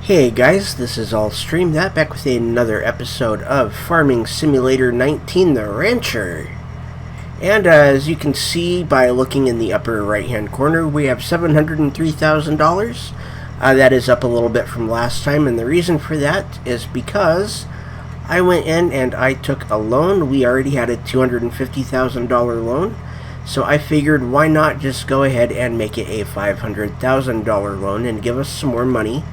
Hey guys, this is All Stream That back with another episode of Farming Simulator 19 The Rancher. And as you can see by looking in the upper right hand corner, we have $703,000. That is up a little bit from last time, and the reason for that is because I went in and I took a loan. We already had a $250,000 loan, so I figured why not just go ahead and make it a $500,000 loan and give us some more money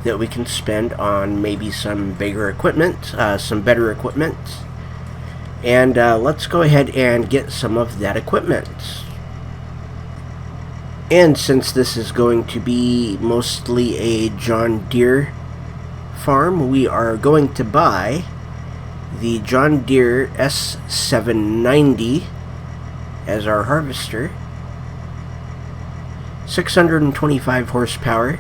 that we can spend on maybe some bigger equipment, some better equipment. And let's go ahead and get some of that equipment. And since this is going to be mostly a John Deere farm, we are going to buy the John Deere S790 as our harvester. 625 horsepower.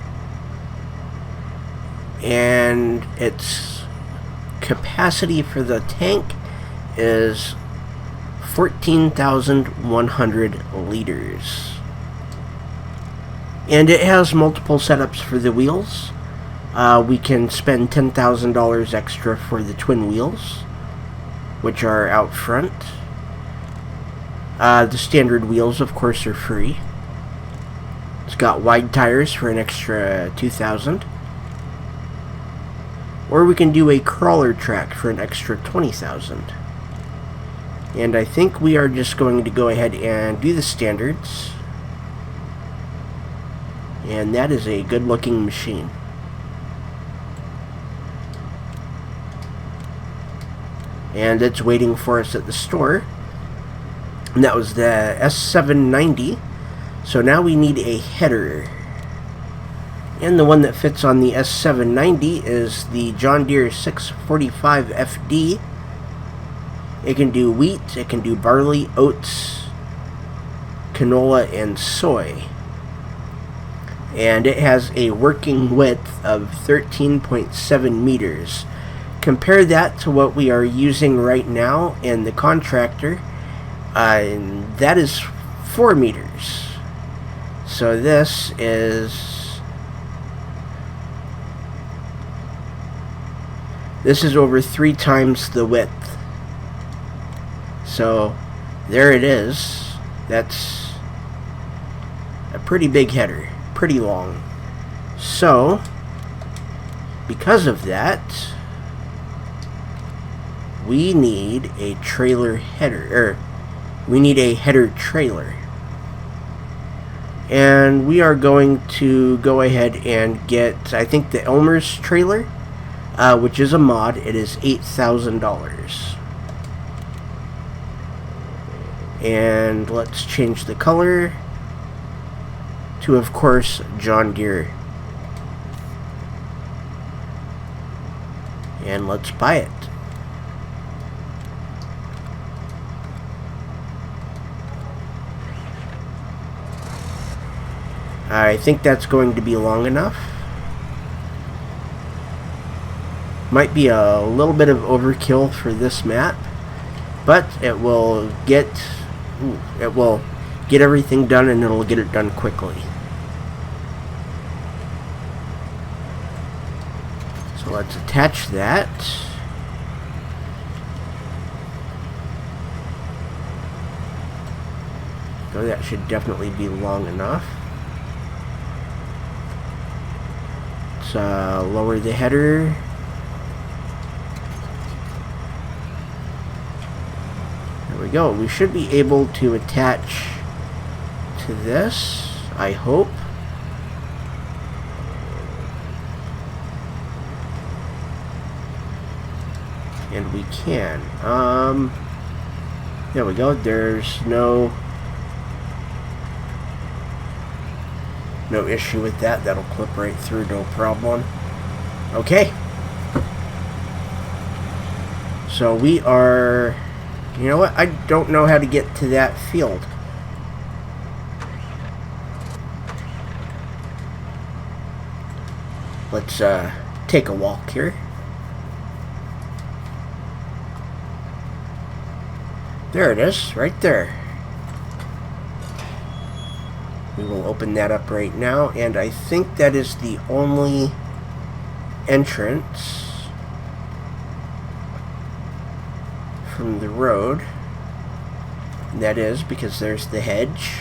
And its capacity for the tank is 14,100 liters. And it has multiple setups for the wheels. We can spend $10,000 extra for the twin wheels, which are out front. The standard wheels, of course, are free. It's got wide tires for an extra $2,000. Or we can do a crawler track for an extra $20,000. And I think we are just going to go ahead and do the standards. And that is a good looking machine. And it's waiting for us at the store. And that was the S790. So now we need a header. And the one that fits on the S790 is the John Deere 645 FD. It can do wheat, it can do barley, oats, canola, and soy. And it has a working width of 13.7 meters. Compare that to what we are using right now in the contractor. And that is 4 meters. So this is over 3 times the width. So there it is. That's a pretty big header, pretty long. So because of that, we need a trailer header, we need a header trailer. And we are going to go ahead and get, I think, the Elmer's trailer, which is a mod. It is $8,000. And let's change the color to, of course, John Deere. And let's buy it. I think that's going to be long enough. Might be a little bit of overkill for this map, but it will get everything done, and it'll get it done quickly. So let's attach that. So that should definitely be long enough. Let's lower the header. There we go. We should be able to attach to this, I hope. And we can. There we go. There's no issue with that. That'll clip right through, no problem. Okay. So we are... You know what? I don't know how to get to that field. Let's take a walk here. There it is, right there. We will open that up right now, and I think that is the only entrance from the road. And that is because there's the hedge.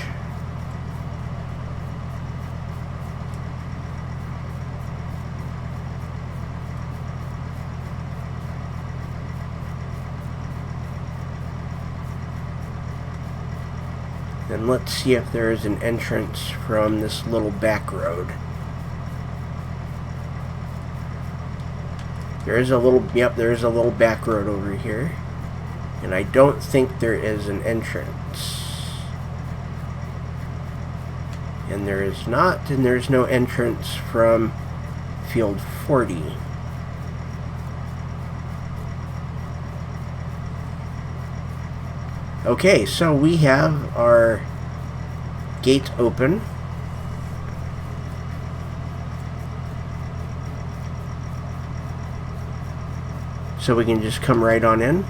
And let's see if there is an entrance from this little back road. There is a little, yep, there is a little back road over here. And I don't think there is an entrance. And there is not, and there's no entrance from field 40. Okay, so we have our gate open. So we can just come right on in.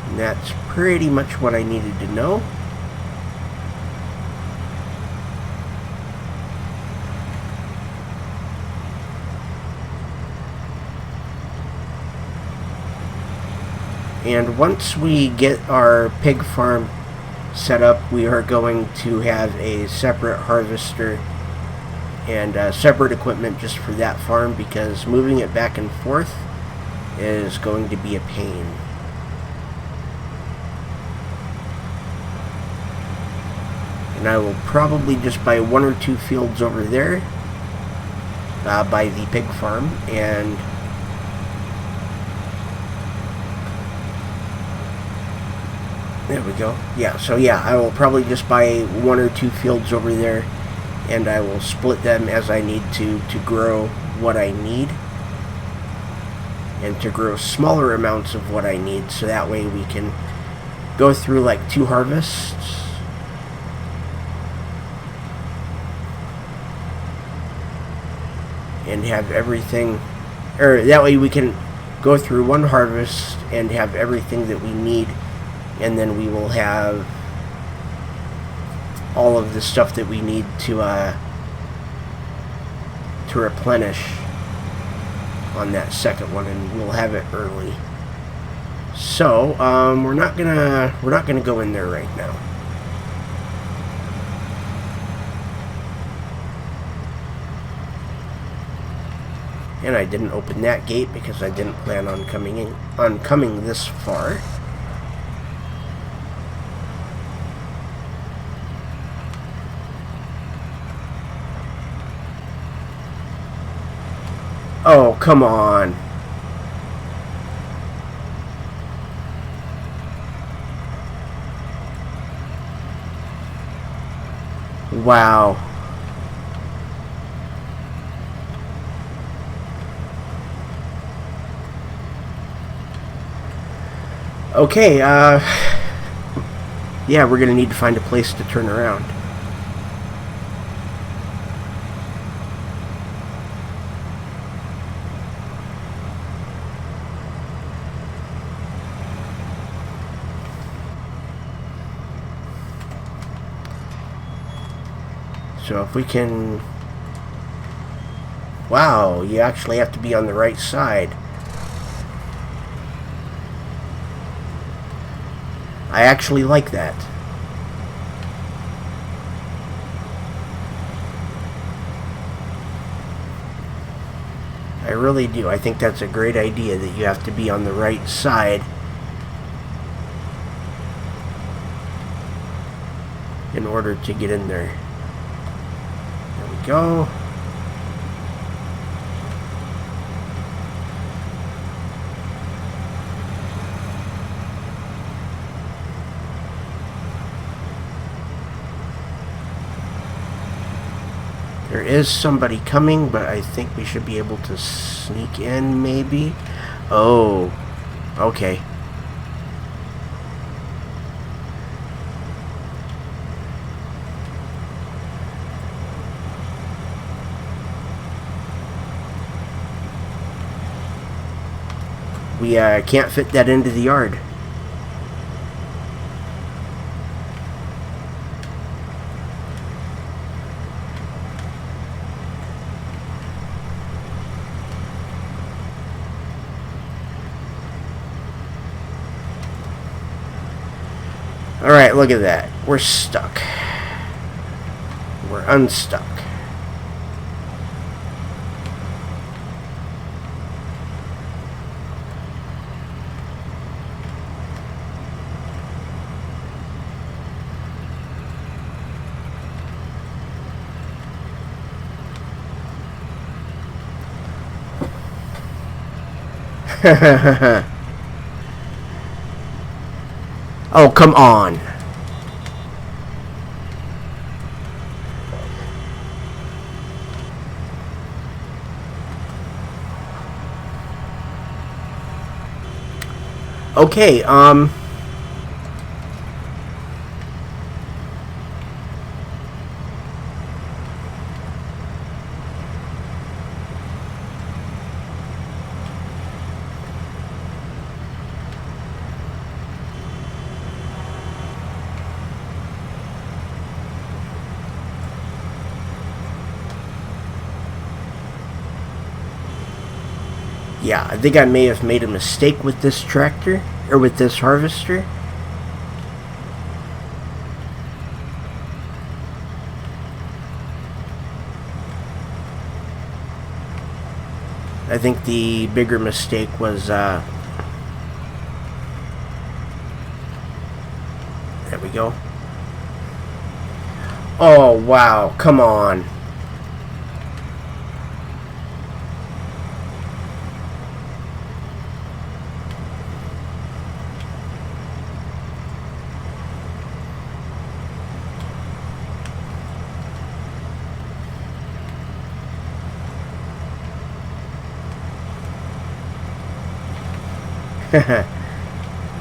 And that's pretty much what I needed to know. And once we get our pig farm set up, we are going to have a separate harvester and separate equipment just for that farm, because moving it back and forth is going to be a pain. And I will probably just buy 1 or 2 fields over there by the pig farm, and there we go. Yeah, so yeah, I will probably just buy 1 or 2 fields over there, and I will split them as I need to grow what I need, and to grow smaller amounts of what I need, so that way we can go through like 2 harvests. And have everything, or that way we can go through 1 harvest and have everything that we need, and then we will have all of the stuff that we need to replenish on that second one, and we'll have it early. So we're not gonna go in there right now. And I didn't open that gate because I didn't plan on coming this far. Oh, come on. Wow. Okay, yeah, we're gonna need to find a place to turn around. So if we can... Wow, you actually have to be on the right side. I actually like that. I really do. I think that's a great idea, that you have to be on the right side in order to get in there. There we go. There is somebody coming, but I think we should be able to sneak in, maybe. Oh, okay. We can't fit that into the yard. Alright, look at that. We're stuck. We're unstuck. Oh, come on. Okay, yeah, I think I may have made a mistake with this tractor, or with this harvester. I think the bigger mistake was, there we go. Oh, wow, come on.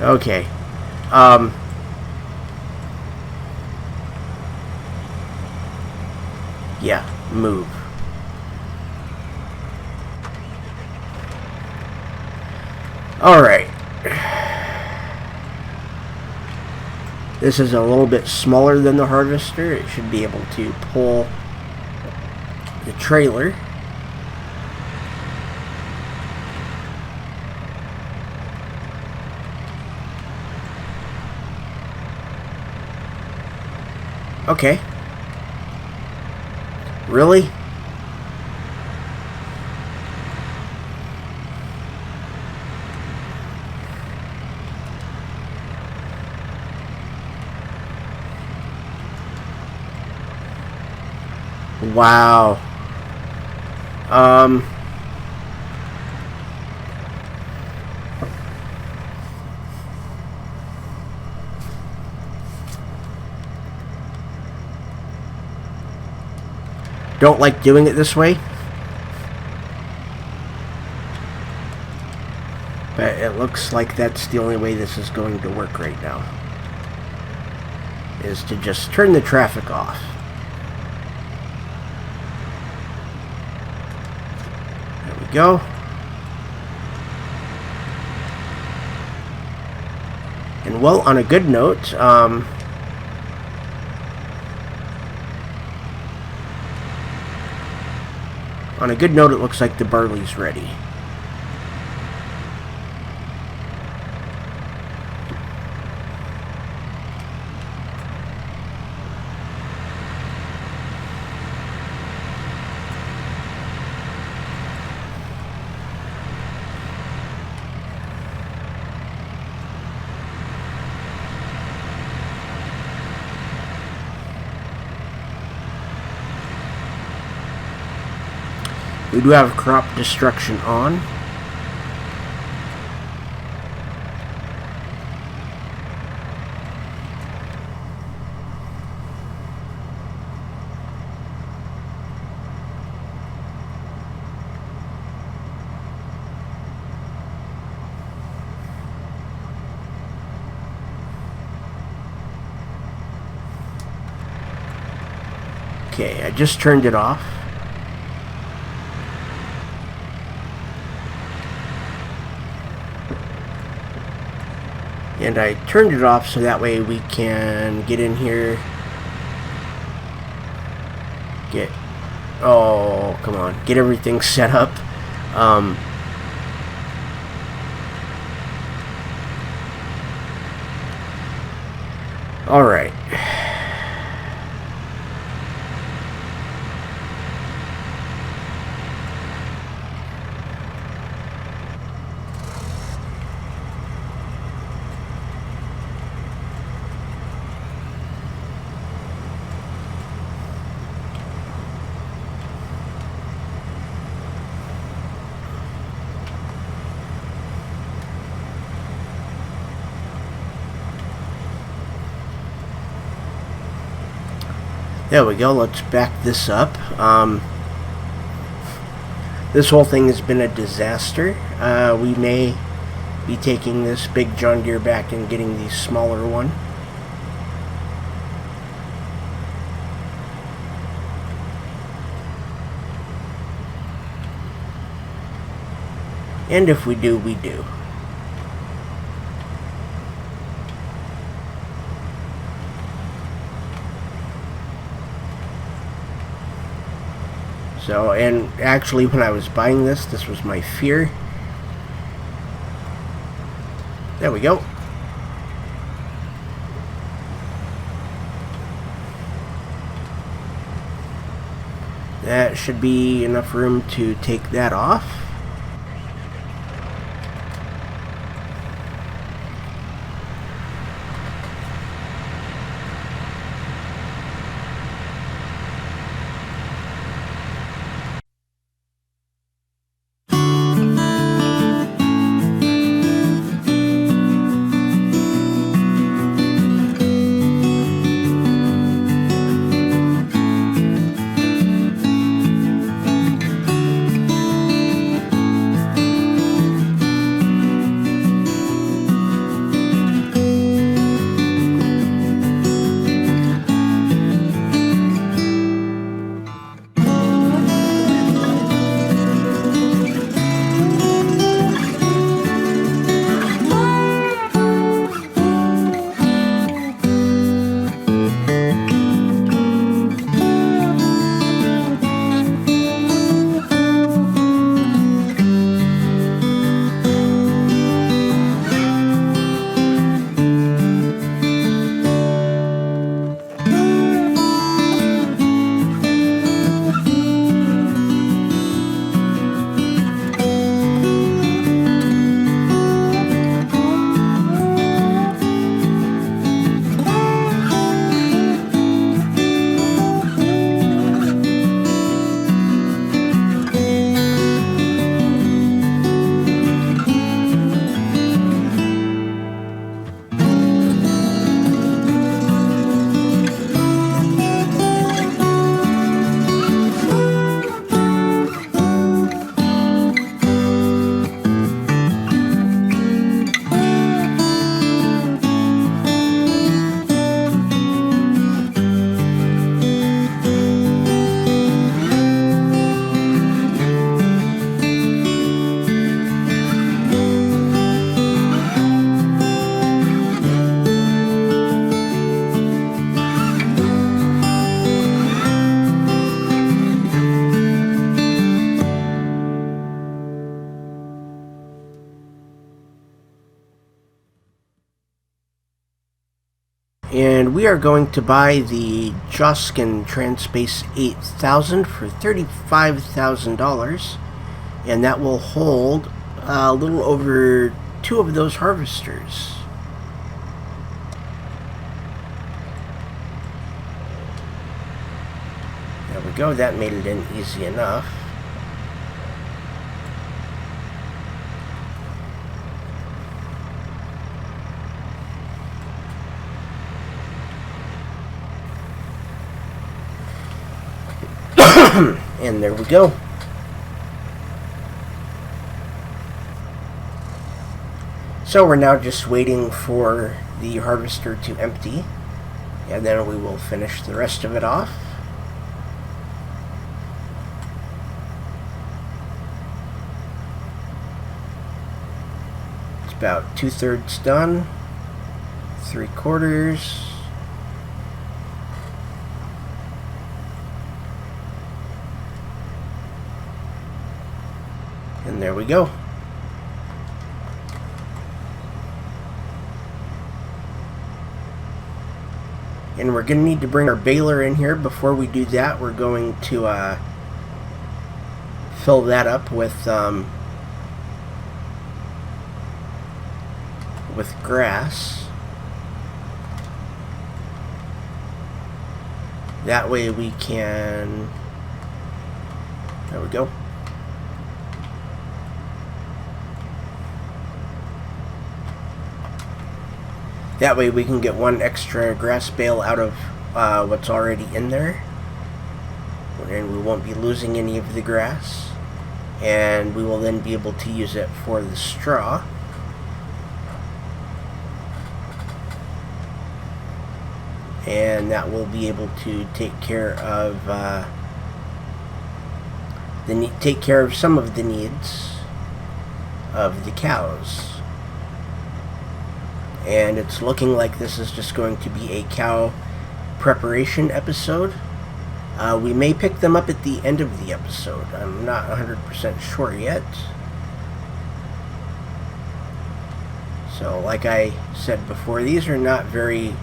Okay. Yeah, move. Alright. This is a little bit smaller than the harvester. It should be able to pull the trailer. Okay. Really? Wow. Don't like doing it this way. But it looks like that's the only way this is going to work right now. Is to just turn the traffic off. There we go. And well, on a good note, it looks like the barley's ready. We do have crop destruction on. Okay, I just turned it off. And I turned it off so that way we can get in here. Oh, come on. Get everything set up. All right. There we go. Let's back this up. This whole thing has been a disaster. We may be taking this big John Deere back and getting the smaller one. And if we do, we do. So, and actually when I was buying this was my fear. There we go. That should be enough room to take that off. And we are going to buy the Joskin Transpace 8000 for $35,000, and that will hold a little over 2 of those harvesters. There we go, that made it in easy enough. And there we go. So we're now just waiting for the harvester to empty, and then we will finish the rest of it off. It's about 2/3 done, 3/4. And there we go. And we're going to need to bring our baler in here. Before we do that, we're going to fill that up with grass. That way we can... There we go. That way we can get one extra grass bale out of what's already in there. And we won't be losing any of the grass. And we will then be able to use it for the straw. And that will be able to take care of some of the needs of the cows. And it's looking like this is just going to be a cow preparation episode. We may pick them up at the end of the episode. I'm not 100% sure yet. So like I said before, these are not very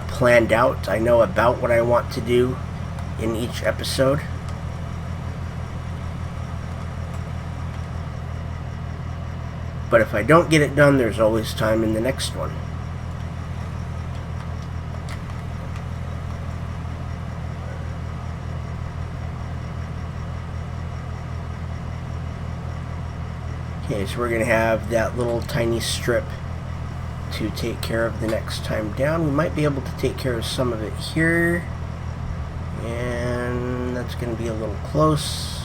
planned out. I know about what I want to do in each episode. But if I don't get it done, there's always time in the next one. Okay, so we're going to have that little tiny strip to take care of the next time down. We might be able to take care of some of it here. And that's going to be a little close.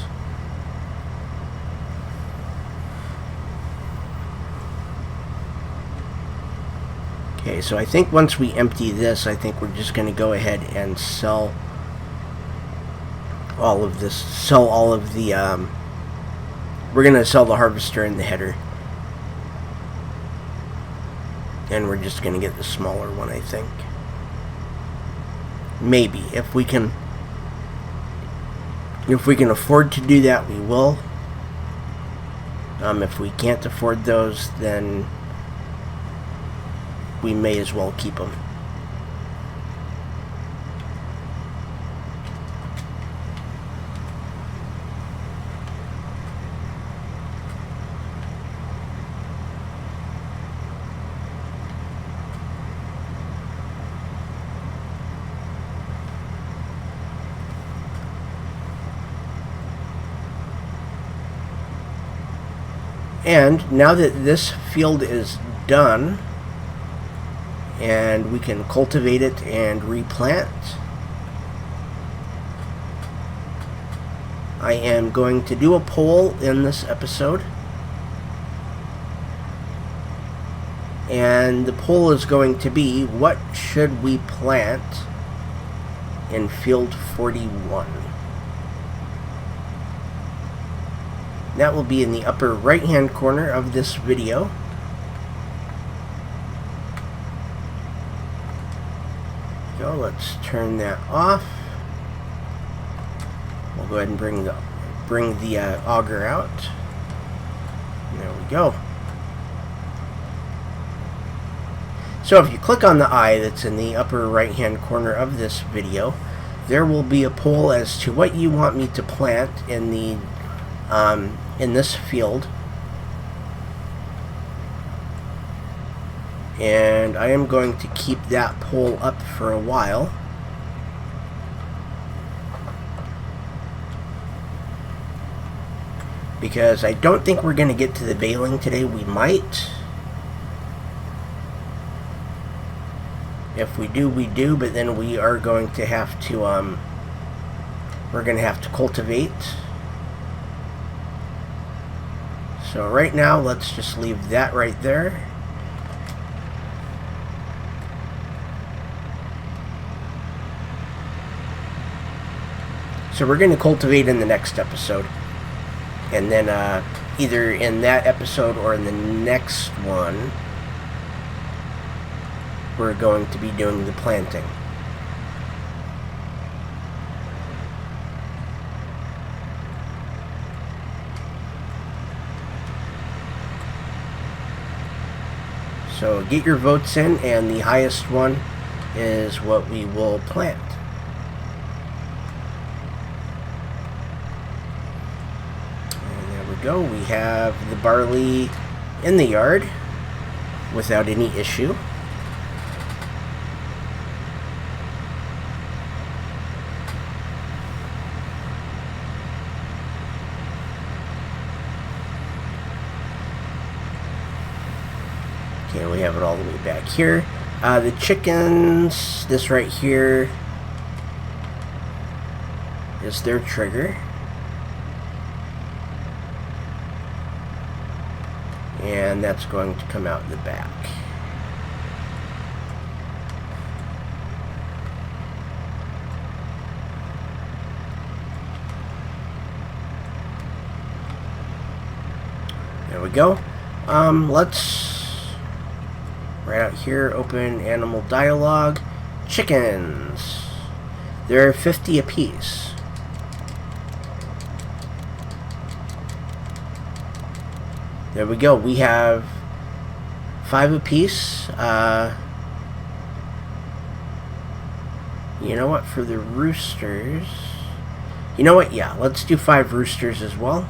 Okay, so I think once we empty this, I think we're just going to go ahead and sell all of this. Sell all of the, we're going to sell the harvester and the header. And we're just going to get the smaller one, I think. Maybe. If we can afford to do that, we will. If we can't afford those, then we may as well keep them. And now that this field is done, and we can cultivate it and replant, I am going to do a poll in this episode. And the poll is going to be, what should we plant in field 41? That will be in the upper right hand corner of this video. So let's turn that off. We'll go ahead and bring the auger out. And there we go. So if you click on the eye that's in the upper right hand corner of this video, there will be a poll as to what you want me to plant in the in this field. And I am going to keep that poll up for a while. Because I don't think we're going to get to the baling today. We might. If we do, we do, but then we are going to have to we're going to have to cultivate. So right now, let's just leave that right there. So we're going to cultivate in the next episode. And then either in that episode or in the next one, we're going to be doing the planting. So get your votes in, and the highest one is what we will plant. And there we go. We have the barley in the yard without any issue. Okay, we have it all the way back here. The chickens, this right here is their trigger. And that's going to come out the back. There we go. Let's right out here open animal dialogue. Chickens. There are 50 apiece. There we go. We have 5 apiece. You know what? For the roosters, you know what? Yeah, let's do 5 roosters as well.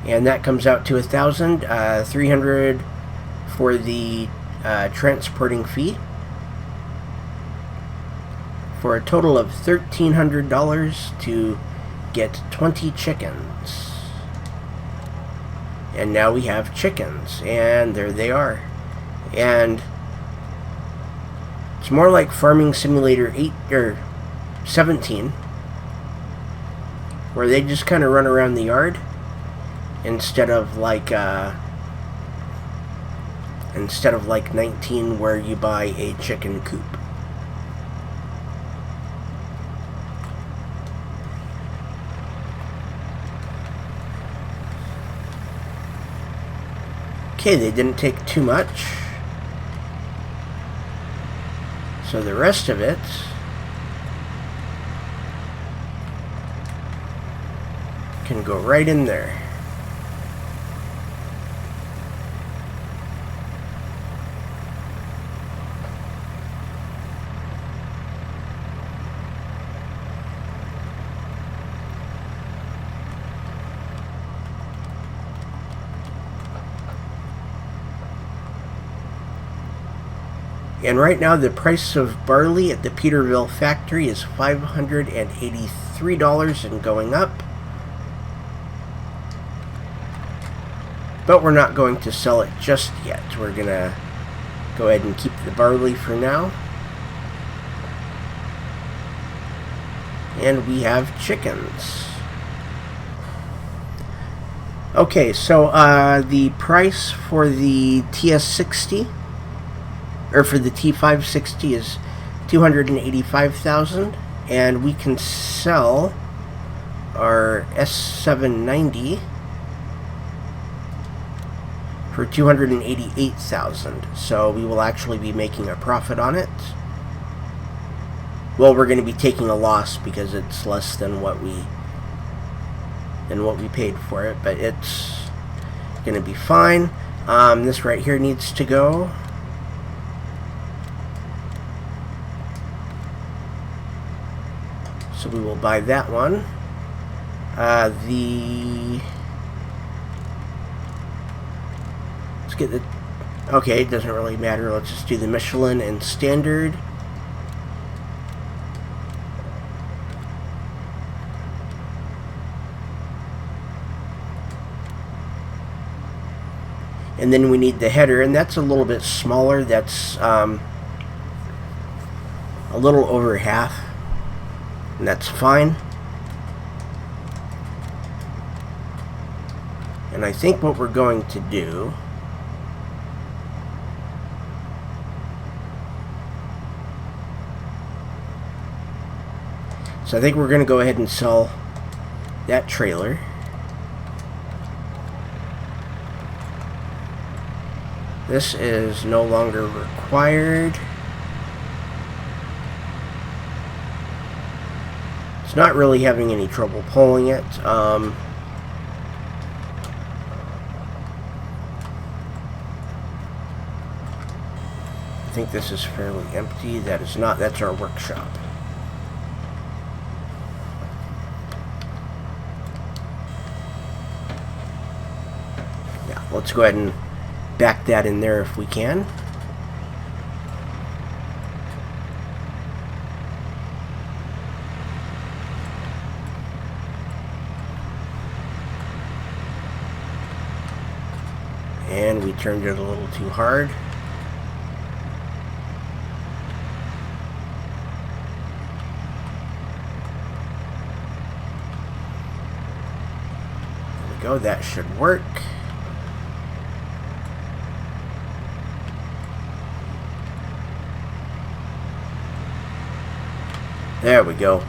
And that comes out to 1,000, 300 for the transporting fee, for a total of $1,300 to get 20 chickens. And now we have chickens, and there they are. And it's more like Farming Simulator 8 or 17, where they just kind of run around the yard instead of like 19, where you buy a chicken coop. Okay, they didn't take too much. So the rest of it can go right in there. And right now the price of barley at the Peterville factory is $583 and going up. But we're not going to sell it just yet. We're going to go ahead and keep the barley for now. And we have chickens. Okay, so the price for the TS60, or for the T560, is $285,000, and we can sell our S790 for $288,000. So we will actually be making a profit on it. Well, we're going to be taking a loss because it's less than what we paid for it, but it's going to be fine. This right here needs to go. So we will buy that one. Let's get the... Okay, it doesn't really matter. Let's just do the Michelin and Standard. And then we need the header, and that's a little bit smaller. That's a little over half. And that's fine. And I think what we're going to do so I think we're going to go ahead and sell that trailer. This is no longer required. It's not really having any trouble pulling it. I think this is fairly empty. That is not. That's our workshop. Yeah, let's go ahead and back that in there if we can. And we turned it a little too hard. There we go, that should work. There we go.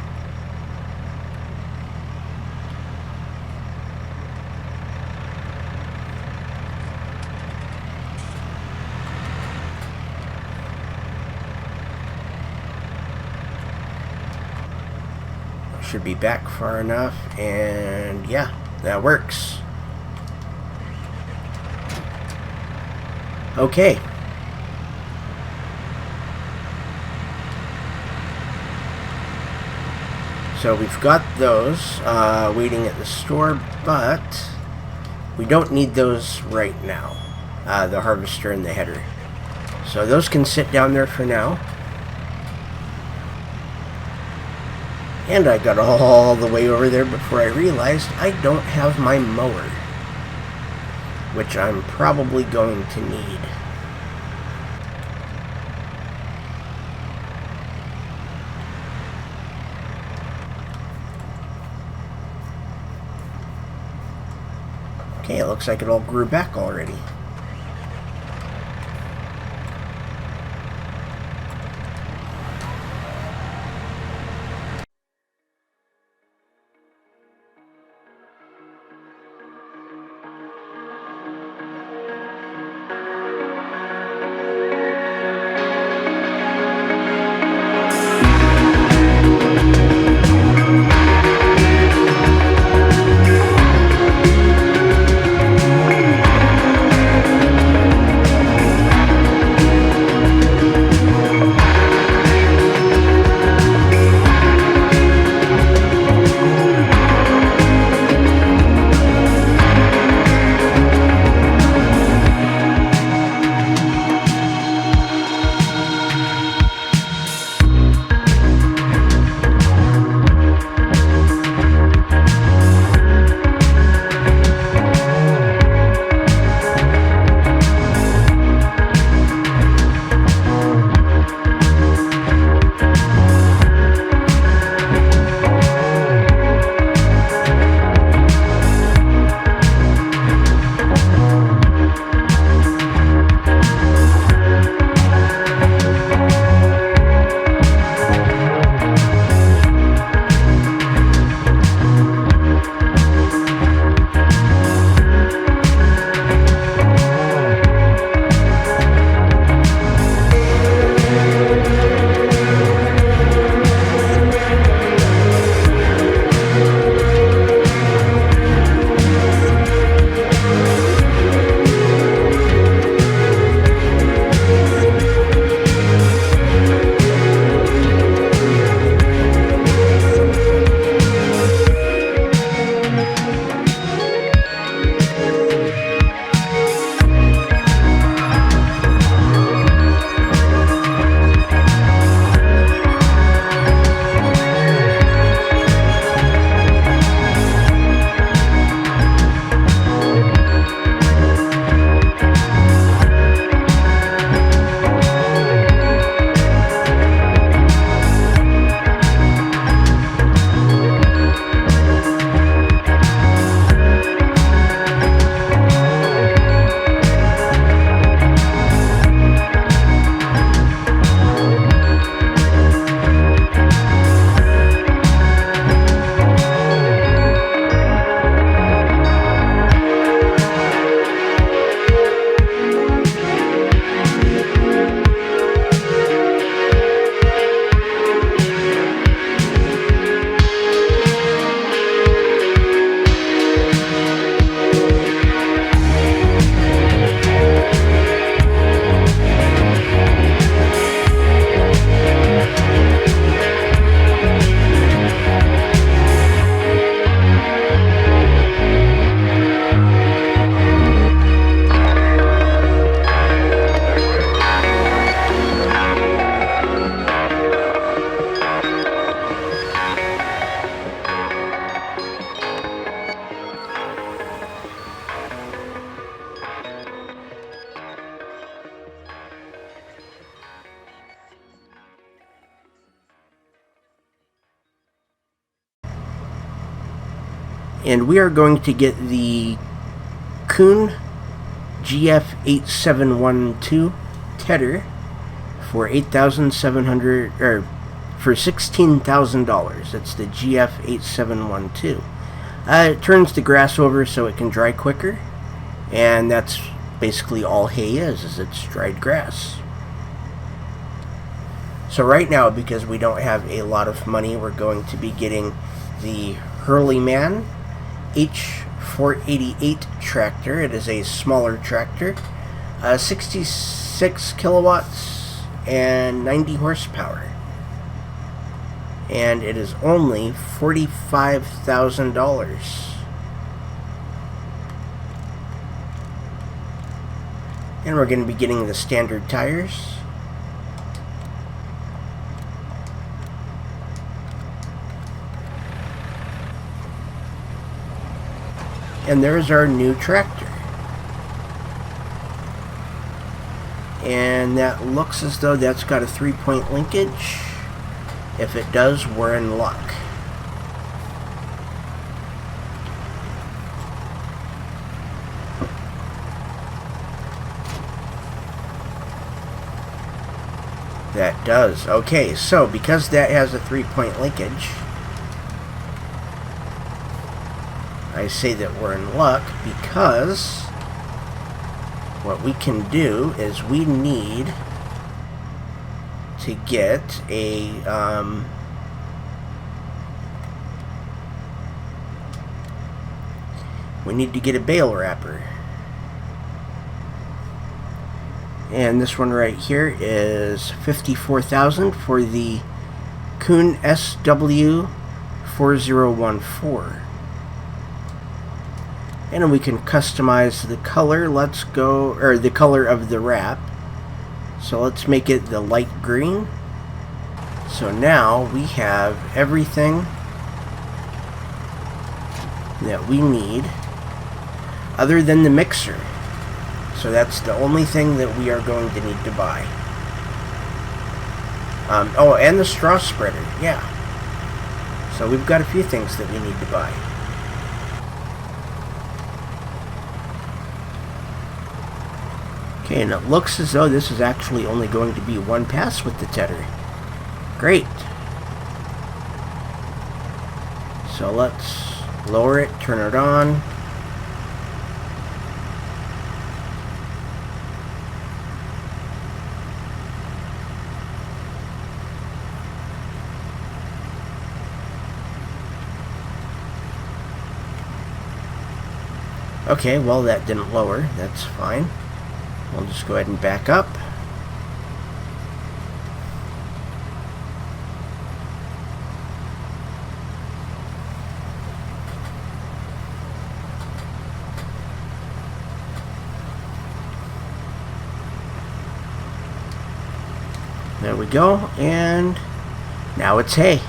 Should be back far enough, and yeah, that works. Okay. So we've got those waiting at the store, but we don't need those right now, the harvester and the header. So those can sit down there for now. And I got all the way over there before I realized I don't have my mower, which I'm probably going to need. Okay, it looks like it all grew back already. And we are going to get the Kuhn GF8712 tedder for $8,700 or for $16,000. That's the GF8712. It turns the grass over so it can dry quicker, and that's basically all hay is it's dried grass. So right now, because we don't have a lot of money, we're going to be getting the Hurleyman H488 tractor. It is a smaller tractor, 66 kilowatts and 90 horsepower. And it is only $45,000. And we're going to be getting the standard tires. And there's our new tractor. And that looks as though that's got a 3-point linkage. If it does, we're in luck. That does. Okay, so because that has a 3-point linkage, I say that we're in luck because what we can do is we need to get a bale wrapper. And this one right here is $54,000 for the Kuhn SW4014. And we can customize the color. Let's go, or the color of the wrap. So let's make it the light green. So now we have everything that we need other than the mixer. So that's the only thing that we are going to need to buy. Oh, and the straw spreader, yeah. So we've got a few things that we need to buy. Okay, and it looks as though this is actually only going to be one pass with the tedder. Great. So let's lower it, turn it on. Okay, well that didn't lower, that's fine. We'll just go ahead and back up. There we go, and now it's hay.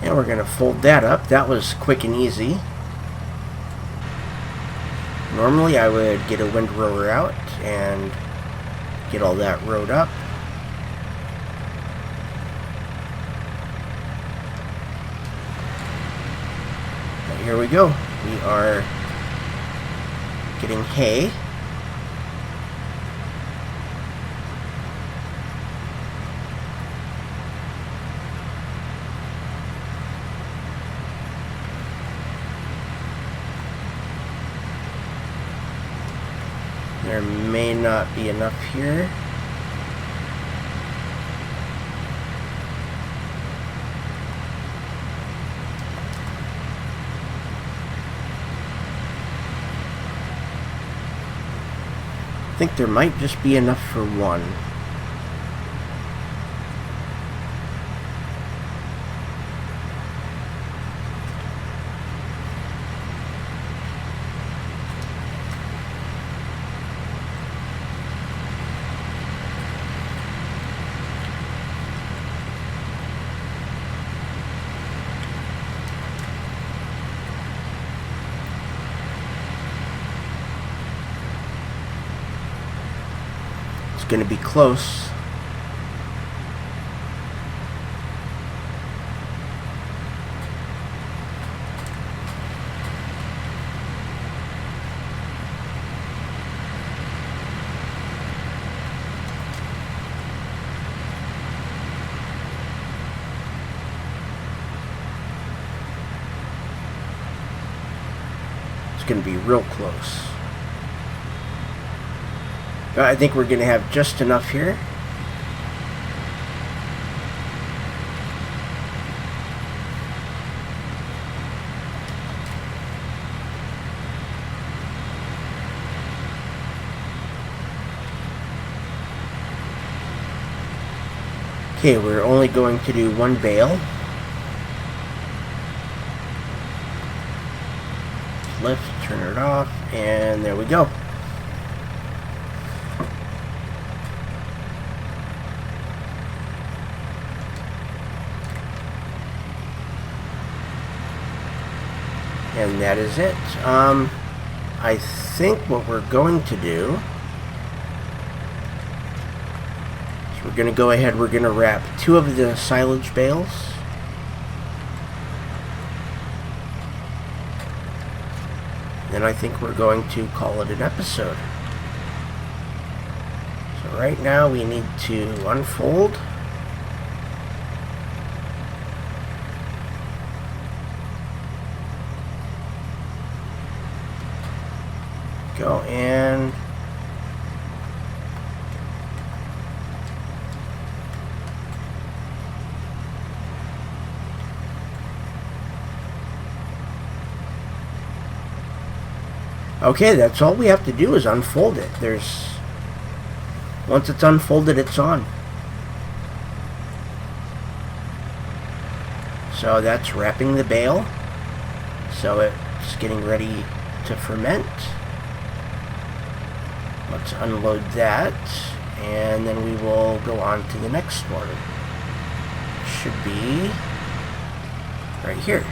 And we're going to fold that up. That was quick and easy. Normally I would get a windrower out and get all that rowed up. But here we go. We are getting hay. There may not be enough here. I think there might just be enough for one. going to be close. It's going to be real close. But I think we're going to have just enough here. Okay, we're only going to do one bale. Lift, turn it off, and there we go. And that is it. I think what we're going to do is we're going to go ahead, we're going to wrap 2 of the silage bales. And I think we're going to call it an episode. So right now we need to unfold. Go and okay, that's all we have to do is unfold it. Once it's unfolded, it's on. So that's wrapping the bale. So it's getting ready to ferment. Let's unload that, and then we will go on to the next one. Should be right here.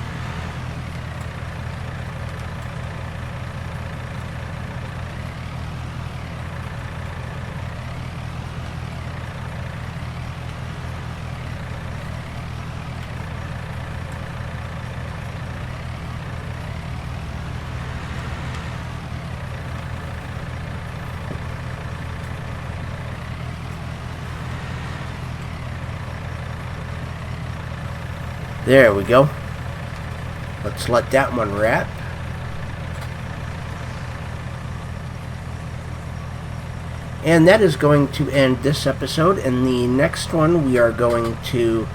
There we go. Let's let that one wrap. And that is going to end this episode. In the next one, we are going to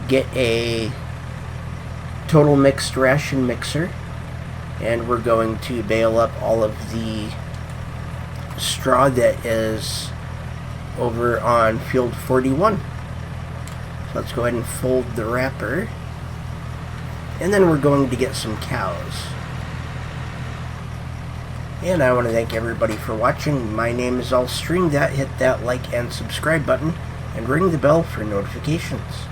get a total mixed ration mixer. And we're going to bale up all of the straw that is over on field 41. So let's go ahead and fold the wrapper. And then we're going to get some cows. And I want to thank everybody for watching. My name is Allstream. Hit that like and subscribe button and ring the bell for notifications.